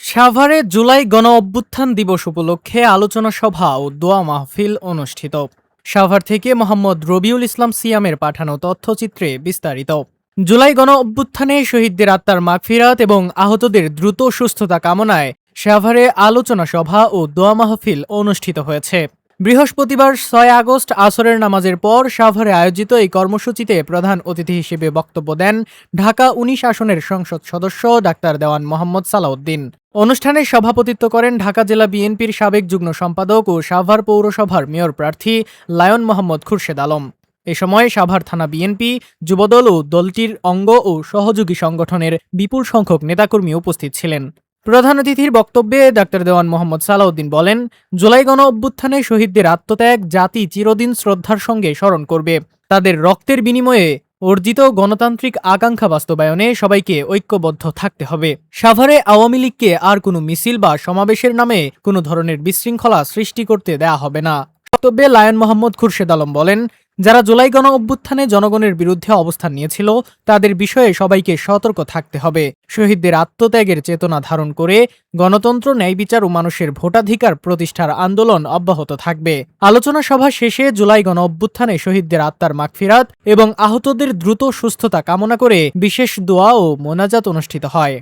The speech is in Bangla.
সাভারে জুলাই গণ অভ্যুত্থান দিবস উপলক্ষে আলোচনা সভা ও দোয়া মাহফিল অনুষ্ঠিত। সাভার থেকে মোহাম্মদ রবিউল ইসলাম সিয়ামের পাঠানো তথ্যচিত্রে বিস্তারিত। জুলাই গণ অভ্যুত্থানে শহীদদের আত্মার মাগফিরাত এবং আহতদের দ্রুত সুস্থতা কামনায় সাভারে আলোচনা সভা ও দোয়া মাহফিল অনুষ্ঠিত হয়েছে। বৃহস্পতিবার ৬ আগস্ট আসরের নামাজের পর সাভারে আয়োজিত এই কর্মসূচিতে প্রধান অতিথি হিসেবে বক্তব্য দেন ঢাকা ১৯ আসনের সংসদ সদস্য ডাক্তার দেওয়ান মোহাম্মদ সালাউদ্দিন। অনুষ্ঠানে সভাপতিত্ব করেন ঢাকা জেলা বিএনপির সাবেক যুগ্ম সম্পাদক ও সাভার পৌরসভার মেয়র প্রার্থী লায়ন মোহাম্মদ খুরশেদ আলম। এ সময় সাভার থানা বিএনপি, যুবদল ও দলটির অঙ্গ ও সহযোগী সংগঠনের বিপুল সংখ্যক নেতাকর্মী উপস্থিত ছিলেন। প্রধান অতিথির বক্তব্যে ডাক্তার দেওয়ান মোহাম্মদ সালাউদ্দিন বলেন, জুলাই গণ অভ্যুত্থানে শহীদদের আত্মত্যাগ জাতি চিরদিন শ্রদ্ধার সঙ্গে স্মরণ করবে। তাদের রক্তের বিনিময়ে অর্জিত গণতান্ত্রিক আকাঙ্ক্ষা বাস্তবায়নে সবাইকে ঐক্যবদ্ধ থাকতে হবে। সাভারে আওয়ামী লীগকে আর কোনো মিছিল বা সমাবেশের নামে কোনো ধরনের বিশৃঙ্খলা সৃষ্টি করতে দেয়া হবে না। বক্তব্যে লায়ন মোহাম্মদ খুরশেদ আলম বলেন, যারা জুলাই গণ অভ্যুত্থানে জনগণের বিরুদ্ধে অবস্থান নিয়েছিল তাদের বিষয়ে সবাইকে সতর্ক থাকতে হবে। শহীদদের আত্মত্যাগের চেতনা ধারণ করে গণতন্ত্র, ন্যায় বিচার ও মানুষের ভোটাধিকার প্রতিষ্ঠার আন্দোলন অব্যাহত থাকবে। আলোচনা সভা শেষে জুলাই গণ অভ্যুত্থানে শহীদদের আত্মার মাগফিরাত এবং আহতদের দ্রুত সুস্থতা কামনা করে বিশেষ দোয়া ও মোনাজাত অনুষ্ঠিত হয়।